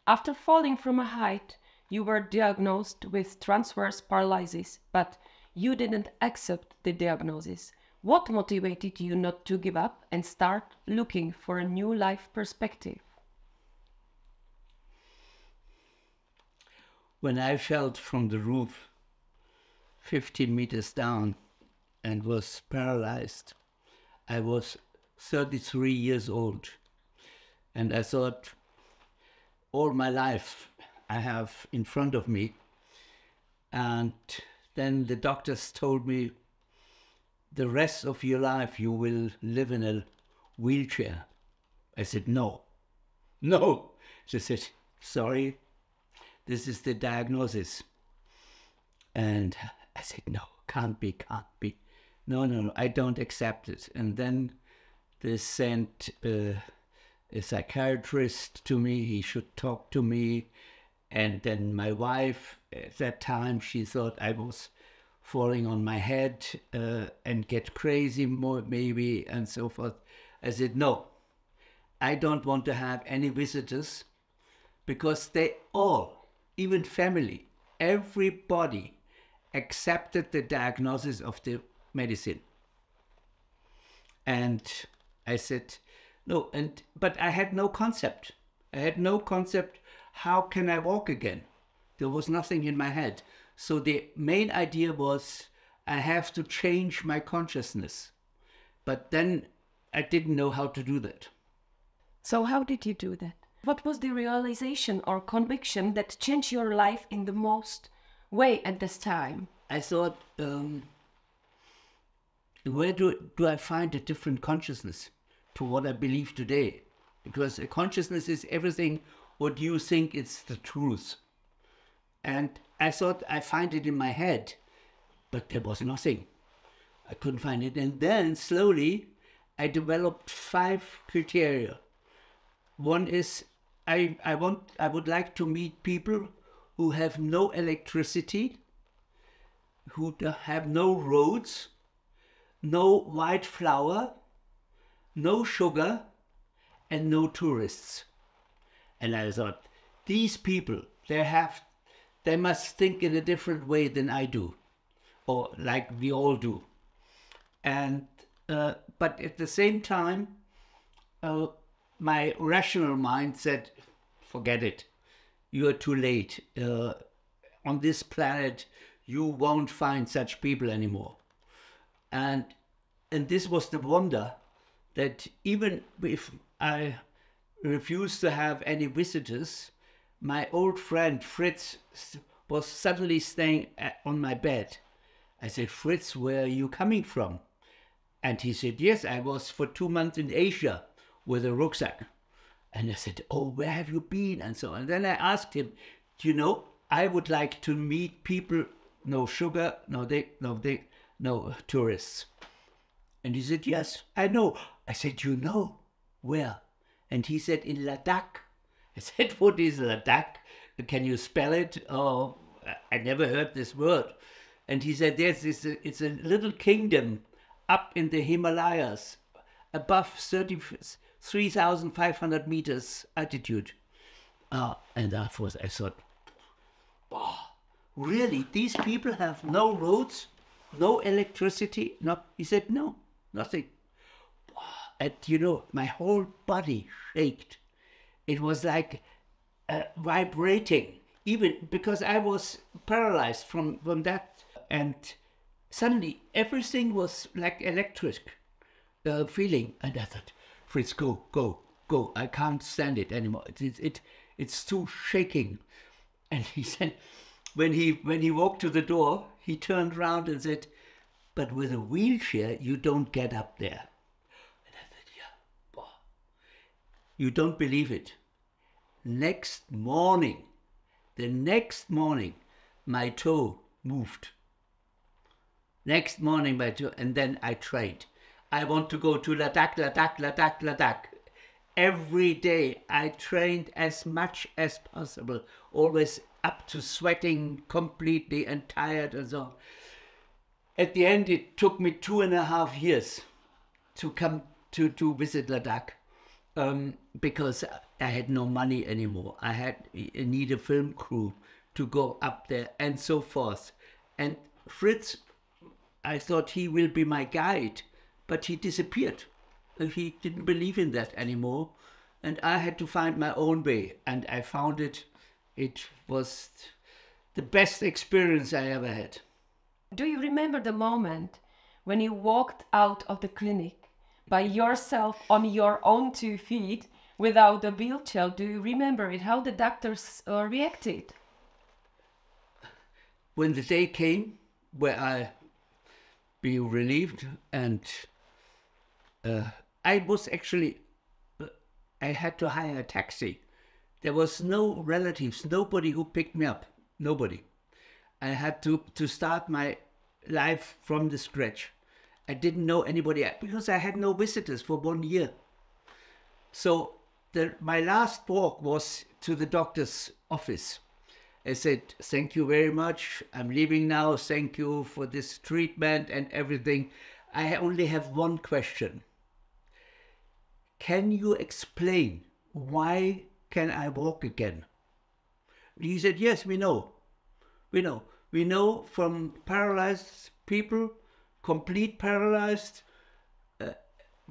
After falling from a height, you were diagnosed with transverse paralysis, but you didn't accept the diagnosis. What motivated you not to give up and start looking for a new life perspective? When I fell from the roof 15 meters down and was paralyzed, I was 33 years old. And I thought, all my life I have in front of me. And then the doctors told me, the rest of your life you will live in a wheelchair. I said, no. She said, sorry, this is the diagnosis. And I said, no, can't be. No, I don't accept it. And then they sent a psychiatrist to me. He should talk to me. And then my wife, at that time, she thought I was falling on my head and get crazy more maybe and so forth. I said, no, I don't want to have any visitors, because they all, even family, everybody accepted the diagnosis of the medicine. And I said, no, but I had no concept. How can I walk again? There was nothing in my head. So the main idea was I have to change my consciousness. But then I didn't know how to do that. So how did you do that? What was the realization or conviction that changed your life in the most way at this time? I thought, where do I find a different consciousness to what I believe today? Because a consciousness is everything what you think is the truth. And I thought I find it in my head, but there was nothing. I couldn't find it. And then slowly I developed 5 criteria. One is I would like to meet people who have no electricity, who have no roads, no white flour, no sugar, and no tourists. And I thought, these people, they must think in a different way than I do, or like we all do. And but at the same time, my rational mind said, forget it. You are too late. On this planet, you won't find such people anymore. And this was the wonder that even if I refused to have any visitors, my old friend Fritz was suddenly staying on my bed. I said, Fritz, where are you coming from? And he said, yes, I was for 2 months in Asia with a rucksack. And I said, oh, where have you been? And so on. And then I asked him, do you know, I would like to meet people, no sugar, no tourists. And he said, yes, I know. I said, you know, where? And he said, in Ladakh. I said, what is Ladakh? Can you spell it? Oh, I never heard this word. And he said, yes, it's a little kingdom up in the Himalayas, above 3,500 meters altitude. And that was, I thought, wow, really? These people have no roads, no electricity? No. He said, no, nothing. And you know, my whole body shaked. It was like vibrating, even because I was paralyzed from that. And suddenly everything was like electric feeling. And I thought, Fritz, go. I can't stand it anymore. It's too shaking. And he said, when he walked to the door, he turned around and said, but with a wheelchair, you don't get up there. And I said, yeah. Boah. You don't believe it. The next morning, my toe moved. Next morning, my toe, and then I trained. I want to go to Ladakh. Every day I trained as much as possible, always up to sweating completely and tired and so on. At the end, it took me 2.5 years to come to visit Ladakh. because I had no money anymore. I need a film crew to go up there and so forth. And Fritz, I thought he will be my guide, but he disappeared. He didn't believe in that anymore. And I had to find my own way, and I found it. It was the best experience I ever had. Do you remember the moment when you walked out of the clinic by yourself on your own 2 feet without a wheelchair? Do you remember it? How the doctors reacted? When the day came where I be relieved, and I was actually, I had to hire a taxi. There was no relatives, nobody who picked me up, nobody. I had to start my life from the scratch. I didn't know anybody because I had no visitors for 1 year. So my last walk was to the doctor's office. I said, thank you very much. I'm leaving now. Thank you for this treatment and everything. I only have one question. Can you explain why can I walk again? He said, yes, we know. We know. We know from paralyzed people, complete paralyzed,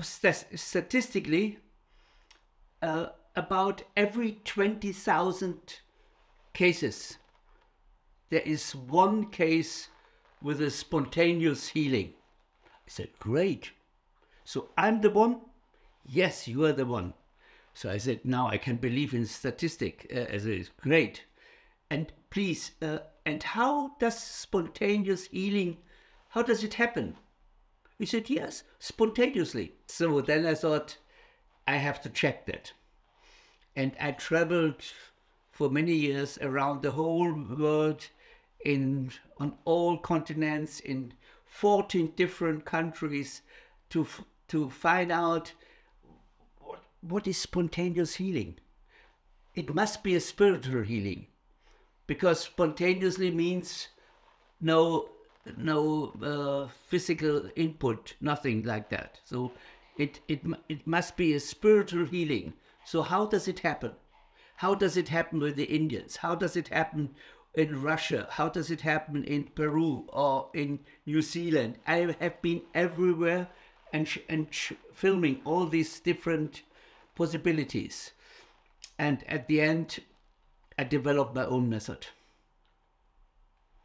statistically, about every 20,000 cases, there is one case with a spontaneous healing. I said, great. So I'm the one? Yes, you are the one. So I said, now I can believe in statistic. As it is great. And please, and how does spontaneous healing, how does it happen? He said, yes, spontaneously. So then I thought, I have to check that. And I traveled for many years around the whole world, on all continents, in 14 different countries, to find out what is spontaneous healing. It must be a spiritual healing, because spontaneously means no physical input, nothing like that. So it must be a spiritual healing. So how does it happen? How does it happen with the Indians? How does it happen in Russia? How does it happen in Peru or in New Zealand? I have been everywhere and filming all these different possibilities. And at the end, I developed my own method.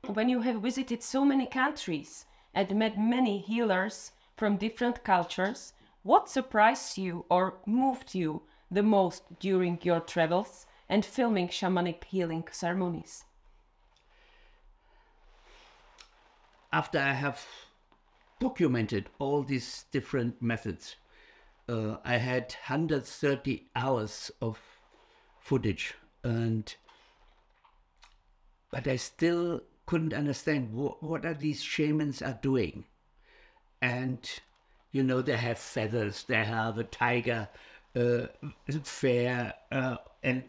When you have visited so many countries and met many healers from different cultures, what surprised you or moved you the most during your travels and filming shamanic healing ceremonies? After I have documented all these different methods, I had 130 hours of footage, but I still couldn't understand what are these shamans are doing. And you know, they have feathers, they have a tiger fair, and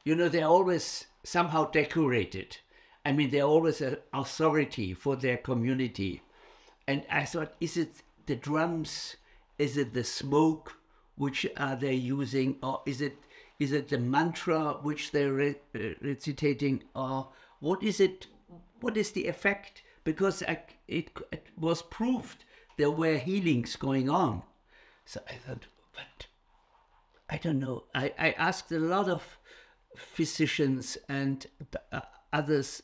you know, they're always somehow decorated. I mean, they're always an authority for their community. And I thought, is it the drums? Is it the smoke which are they using? Or is it the mantra which they're recitating? Or what is it? What is the effect? Because it was proved there were healings going on. So I thought, but I don't know. I asked a lot of physicians and others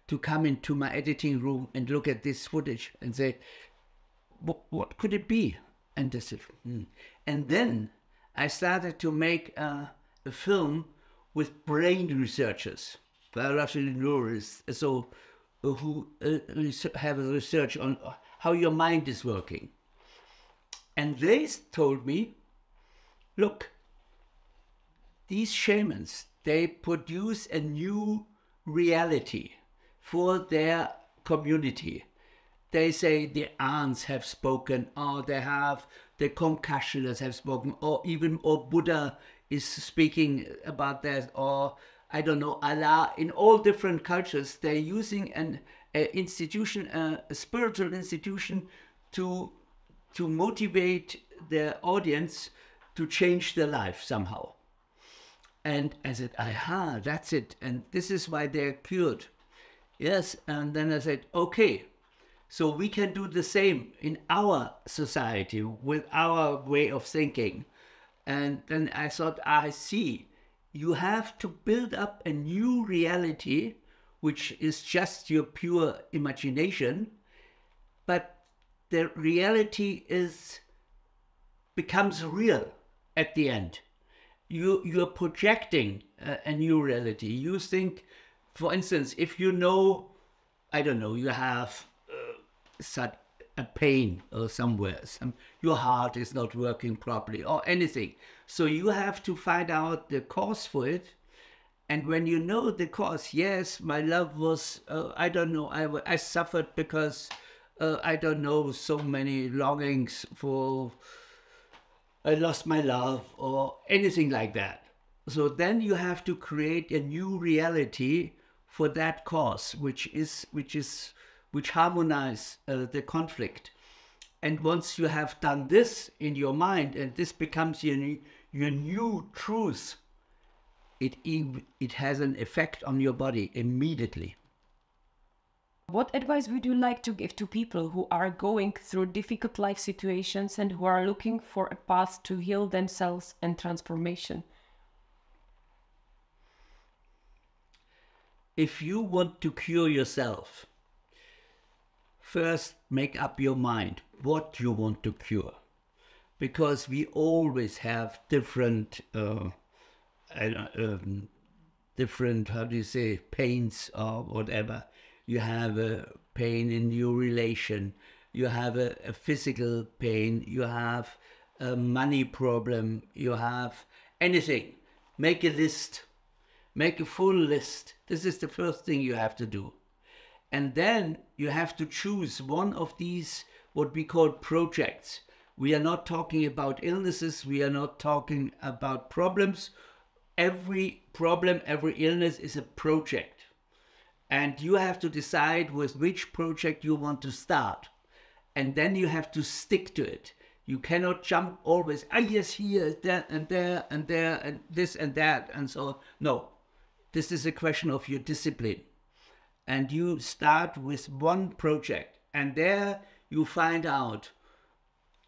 to come into my editing room and look at this footage and say, what could it be? And they said, And then I started to make a film with brain researchers, biological neurologists, so who have a research on how your mind is working. And they told me, look, these shamans, they produce a new reality for their community. They say the ants have spoken, or the concussioners have spoken, or Buddha is speaking about that, or I don't know, Allah. In all different cultures, they're using an institution, a spiritual institution, to motivate their audience to change their life somehow. And I said, aha, that's it. And this is why they're cured. Yes. And then I said, okay, so we can do the same in our society with our way of thinking. And then I thought, I see, you have to build up a new reality, which is just your pure imagination, but the reality becomes real at the end. You're projecting a new reality. You think, for instance, if you know, I don't know, you have a pain or somewhere, your heart is not working properly or anything. So you have to find out the cause for it. And when you know the cause, yes, my love was, I don't know, I suffered because, I don't know, so many longings for, I lost my love or anything like that. So then you have to create a new reality for that cause, which harmonize the conflict. And once you have done this in your mind, and this becomes your new truth, it has an effect on your body immediately. What advice would you like to give to people who are going through difficult life situations and who are looking for a path to heal themselves and transformation? If you want to cure yourself, first make up your mind what you want to cure. Because we always have different, different, how do you say, pains or whatever. You have a pain in your relation, you have a physical pain, you have a money problem, you have anything. Make a list, make a full list. This is the first thing you have to do. And then you have to choose one of these, what we call projects. We are not talking about illnesses, we are not talking about problems. Every problem, every illness is a project. And you have to decide with which project you want to start. And then you have to stick to it. You cannot jump always, yes, here, there, and there, and there, and this and that, and so on. No, this is a question of your discipline. And you start with one project. And there you find out,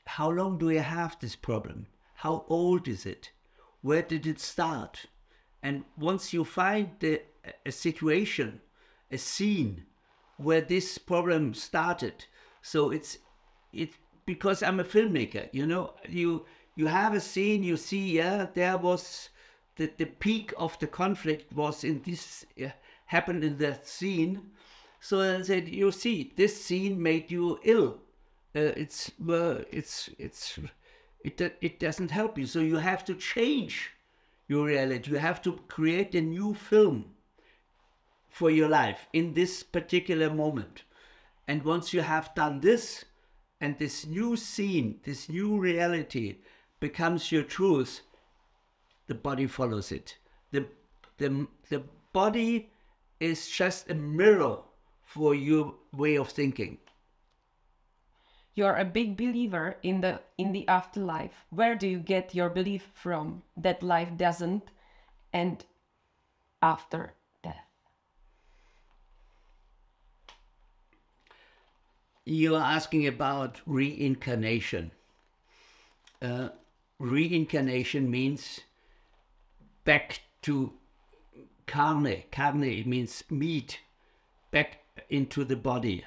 how long do I have this problem? How old is it? Where did it start? And once you find a situation, a scene where this problem started, so it's because I'm a filmmaker, you know, you have a scene, you see, yeah, there was the peak of the conflict was in this, happened in that scene. So I said, you see, this scene made you ill. It doesn't help you. So you have to change your reality. You have to create a new film for your life in this particular moment. And once you have done this, and this new scene, this new reality becomes your truth, the body follows it. The body is just a mirror for your way of thinking. You're a big believer in the afterlife. Where do you get your belief from that life doesn't end after death? You are asking about reincarnation. Reincarnation means back to carne. Carne means meat, back into the body.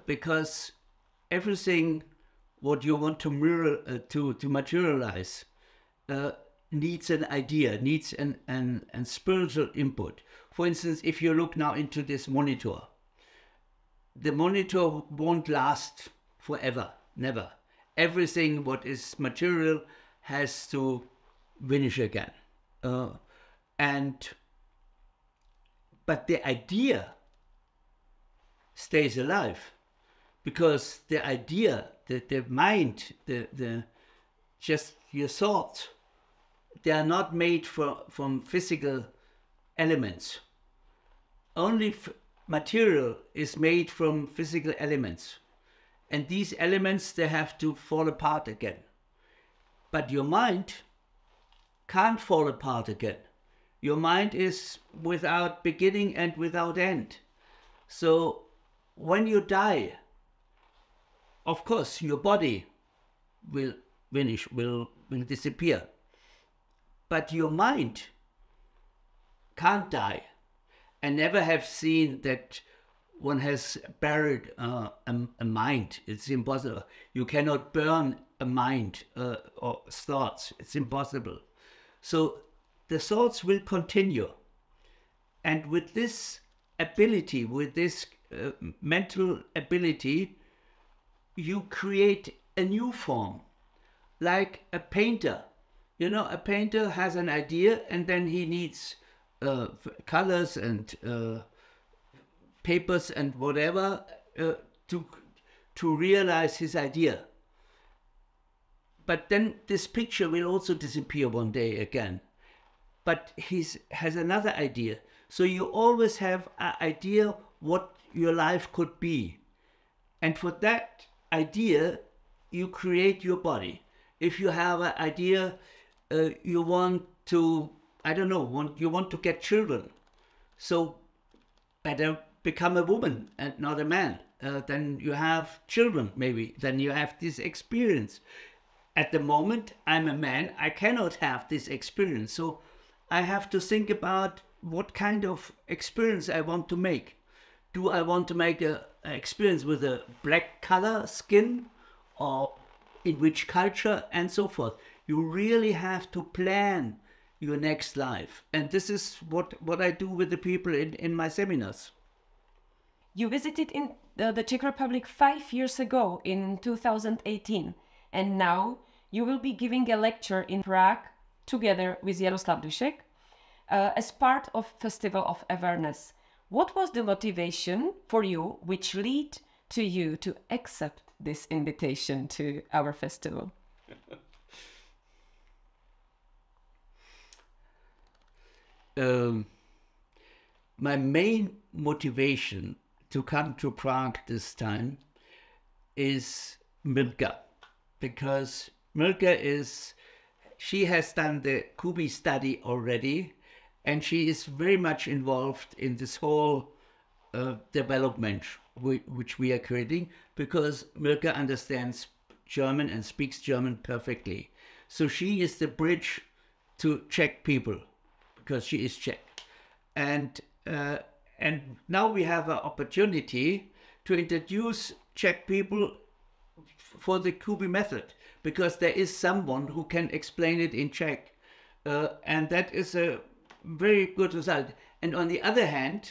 Because everything what you want to materialize needs an idea, needs an spiritual input. For instance, if you look now into this monitor, the monitor won't last forever, never. Everything what is material has to vanish again. But the idea stays alive, because the idea, the mind, just your thoughts, they are not made from physical elements. Only material is made from physical elements. And these elements, they have to fall apart again. But your mind can't fall apart again. Your mind is without beginning and without end. So when you die, of course, your body will vanish, will disappear. But your mind can't die. I never have seen that one has buried a mind. It's impossible. You cannot burn a mind or thoughts. It's impossible. So the thoughts will continue. And with this ability, with this mental ability, you create a new form, like a painter. You know, a painter has an idea and then he needs colors and papers and whatever to realize his idea. But then this picture will also disappear one day again. But he has another idea. So you always have an idea what your life could be. And for that idea, you create your body. If you have an idea, you want to, I don't know, you want to get children. So better become a woman and not a man. Then you have children, maybe. Then you have this experience. At the moment, I'm a man. I cannot have this experience. So I have to think about what kind of experience I want to make. Do I want to make an experience with a black color skin, or in which culture, and so forth? You really have to plan your next life. And this is what I do with the people in my seminars. You visited in the Czech Republic 5 years ago in 2018, and now you will be giving a lecture in Prague together with Jaroslav Dušek as part of Festival of Awareness. What was the motivation for you which led to you to accept this invitation to our festival? My main motivation to come to Prague this time is Milka, because Milka she has done the Kuby study already, and she is very much involved in this whole development which we are creating, because Milka understands German and speaks German perfectly. So she is the bridge to Czech people, because she is Czech. And now we have an opportunity to introduce Czech people for the Kuby method, because there is someone who can explain it in Czech. And that is a very good result. And on the other hand,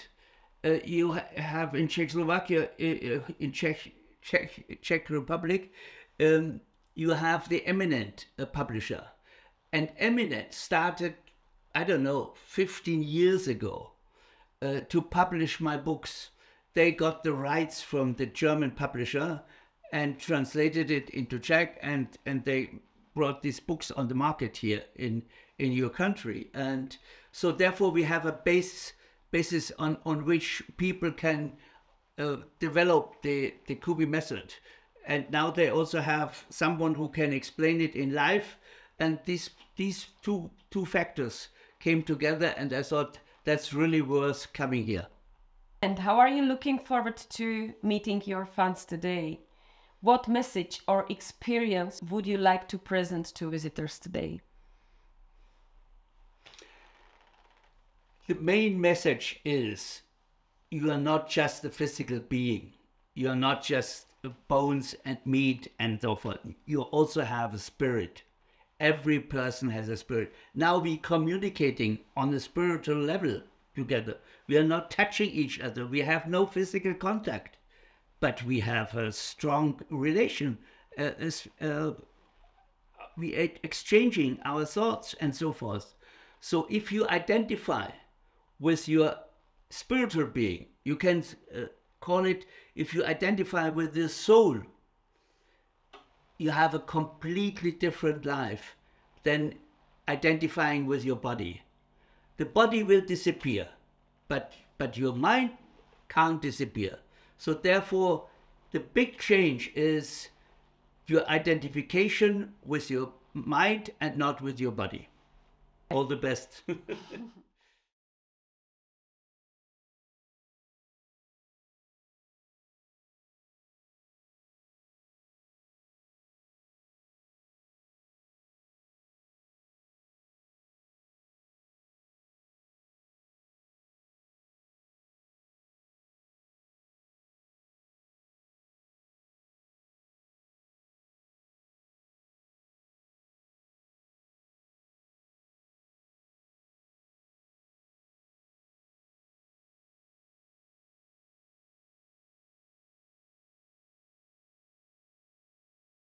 you have in Czechoslovakia, in Czech Republic, you have the Eminent publisher. And Eminent started, I don't know, 15 years ago to publish my books. They got the rights from the German publisher and translated it into Czech, and they brought these books on the market here in your country. And so therefore we have a basis on which people can develop the Kuby method. And now they also have someone who can explain it in life. And these two factors came together, and I thought that's really worth coming here. And how are you looking forward to meeting your fans today? What message or experience would you like to present to visitors today? The main message is you are not just a physical being. You are not just bones and meat and so forth. You also have a spirit. Every person has a spirit. Now we're communicating on a spiritual level together. We are not touching each other. We have no physical contact, but we have a strong relation. We are exchanging our thoughts and so forth. So if you identify with your spiritual being, you can call it, if you identify with the soul, you have a completely different life than identifying with your body. The body will disappear, but your mind can't disappear. So therefore, the big change is your identification with your mind and not with your body. All the best.